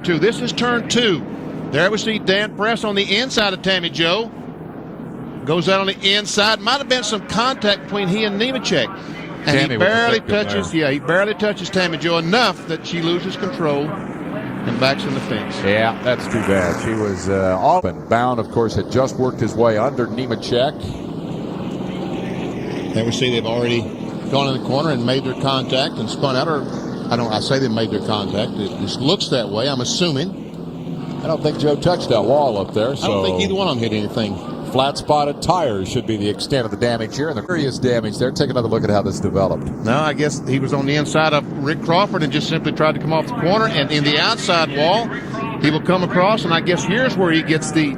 2. This is turn 2. There we see Dan Press on the inside of Tammy Jo. Goes out on the inside. Might have been some contact between he and Nemechek. And Tammy he barely touches Tammy Jo enough that she loses control and backs in the fence. Yeah, that's too bad. She was off and bound, of course, had just worked his way under Nemechek. There we see they've already gone in the corner and made their contact and spun out. Or I say they made their contact. It just looks that way, I'm assuming. I don't think Joe touched that wall up there. So I don't think either one of them hit anything. Flat-spotted tires should be the extent of the damage here, and the serious damage there. Take another look at how this developed. No, I guess he was on the inside of Rick Crawford and just simply tried to come off the corner, and in the outside wall, he will come across, and I guess here's where he gets the,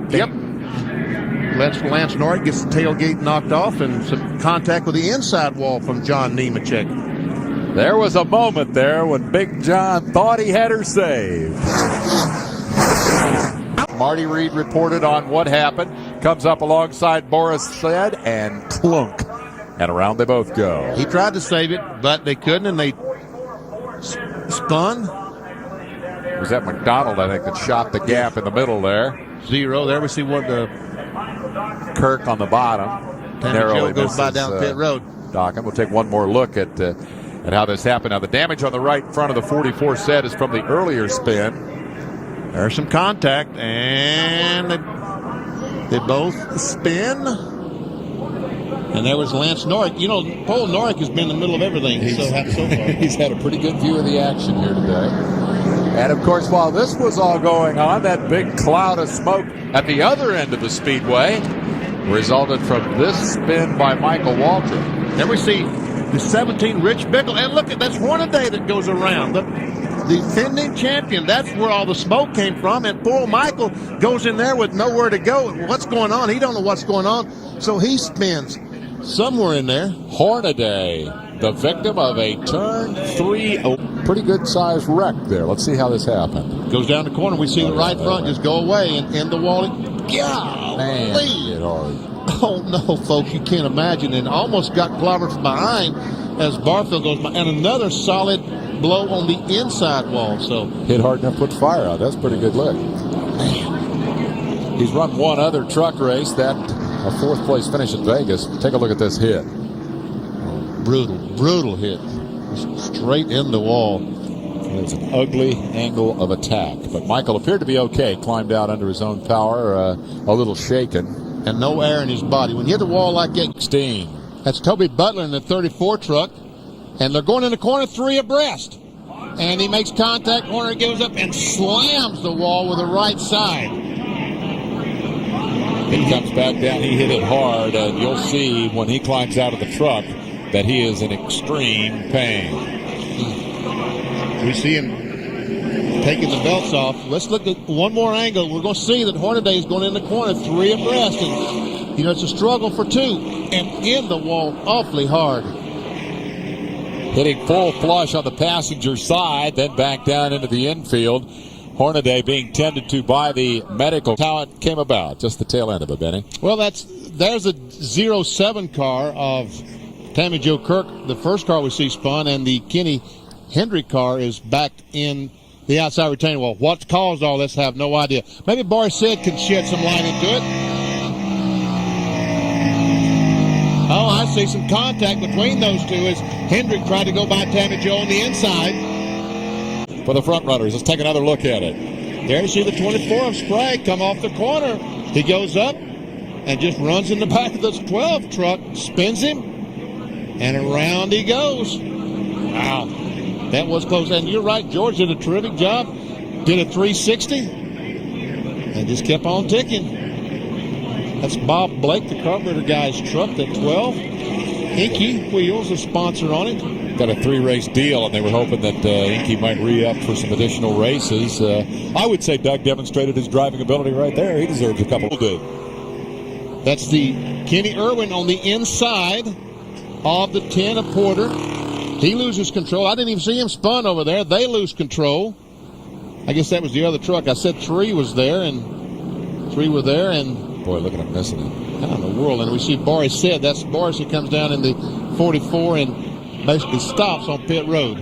Lance Norrick gets the tailgate knocked off and some contact with the inside wall from John Nemechek. There was a moment there when Big John thought he had her saved. Marty Reed reported on what happened. Comes up alongside Boris Said and clunk. And around they both go. He tried to save it, but they couldn't, and they spun. It was that McDonald, I think, that shot the gap in the middle there. 0. There we see what the Kirk on the bottom. Tammy Jo goes by down pit road. Doc, and we'll take one more look at how this happened. Now, the damage on the right front of the 44 set is from the earlier spin. There's some contact, and they both spin. And there was Lance Norrick. You know, Paul Norrick has been in the middle of everything so far. He's had a pretty good view of the action here today. And, of course, while this was all going on, that big cloud of smoke at the other end of the speedway resulted from this spin by Michael Walter. Then we see the 17 Rich Bickle. And look, that's Hornaday that goes around. The defending champion. That's where all the smoke came from. And poor Michael goes in there with nowhere to go. What's going on? He don't know what's going on. So he spins somewhere in there. Hornaday, the victim of a turn 3. Pretty good sized wreck there. Let's see how this happened. Goes down the corner. We see the right front just go away and in the wall. Man, hit hard. Oh, no, folks, you can't imagine. And almost got clobbered from behind as Barfield goes by. And another solid blow on the inside wall. So hit hard enough to put fire out. That's a pretty good lick. He's run one other truck race, that a 4th place finish in Vegas. Take a look at this hit. Brutal hit. Straight in the wall. It's an ugly angle of attack. But Michael appeared to be okay. Climbed out under his own power, a little shaken. And no air in his body. When you hit the wall like that, 16. That's Toby Butler in the 34 truck. And they're going in the corner 3 abreast. And he makes contact. Horner goes up and slams the wall with the right side. He comes back down. He hit it hard. And you'll see when he climbs out of the truck that he is in extreme pain. We see him taking the belts off. Let's look at one more angle. We're going to see that Hornaday is going in the corner 3 abreast. And, you know, it's a struggle for 2. And in the wall awfully hard. Hitting full flush on the passenger side, then back down into the infield. Hornaday being tended to by the medical. How it came about, just the tail end of it, Benny. Well, there's a 07 car of Tammy Jo Kirk, the first car we see spun, and the Kenny Hendrick car is backed in the outside retaining wall. What caused all this, I have no idea. Maybe Boris Said can shed some light into it. Oh, I see some contact between those two as Hendrick tried to go by Tammy Jo on the inside. For the front runners, let's take another look at it. There you see the 24 of Sprague come off the corner. He goes up and just runs in the back of the 12 truck, spins him, and around he goes. Wow, that was close. And you're right, George did a terrific job. Did a 360 and just kept on ticking. That's Bob Blake, the carburetor guy's truck, that 12. Inky Wheels, a sponsor on it. Got a 3-race deal, and they were hoping that Inky might re-up for some additional races. I would say Doug demonstrated his driving ability right there. He deserves a couple. That's the Kenny Irwin on the inside of the 10 of Porter. He loses control. I didn't even see him spun over there. They lose control. I guess that was the other truck. I said 3 was there, and 3 were there, and boy, look at him missing it. How in the world? And we see Boris Said. That's Boris who comes down in the 44 and basically stops on pit road.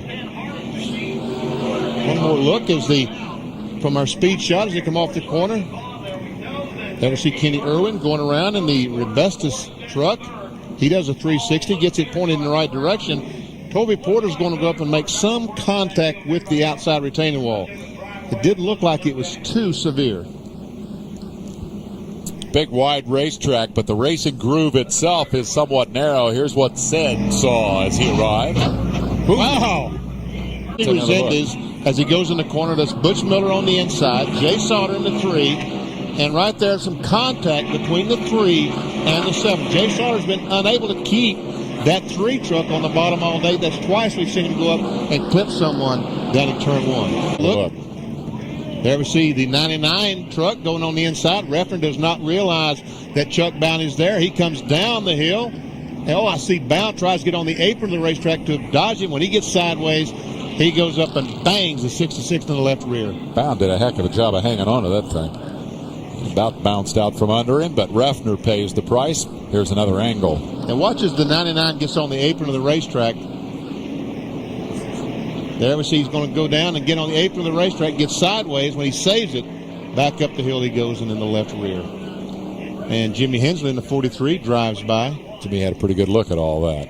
One more look as the from our speed shot as they come off the corner. There we see Kenny Irwin going around in the Rebestus truck. He does a 360, gets it pointed in the right direction. Toby Porter's going to go up and make some contact with the outside retaining wall. It didn't look like it was too severe. Big wide racetrack, but the racing groove itself is somewhat narrow. Here's what Sid saw as he arrived. Wow! Resendez, as he goes in the corner, that's Butch Miller on the inside, Jay Sauter in the 3, and right there some contact between the 3 and the 7. Jay Sauter's been unable to keep that 3 truck on the bottom all day. That's twice we've seen him go up and clip someone down in turn 1. Look. There we see the 99 truck going on the inside. Refner does not realize that Chuck Bound is there. He comes down the hill. Oh, I see Bound tries to get on the apron of the racetrack to dodge him. When he gets sideways, he goes up and bangs the 66 in the left rear. Bound did a heck of a job of hanging on to that thing. He about bounced out from under him, but Refner pays the price. Here's another angle. And watch as the 99 gets on the apron of the racetrack. There we see he's going to go down and get on the apron of the racetrack, get sideways. When he saves it, back up the hill he goes and in the left rear. And Jimmy Hensley in the 43 drives by. Jimmy had a pretty good look at all that.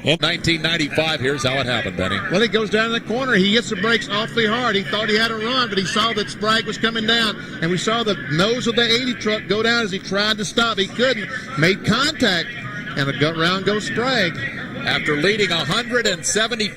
In 1995, here's how it happened, Benny. Well, he goes down in the corner. He hits the brakes awfully hard. He thought he had a run, but he saw that Sprague was coming down. And we saw the nose of the 80 truck go down as he tried to stop. He couldn't. Made contact, and a gut round goes Sprague. After leading 170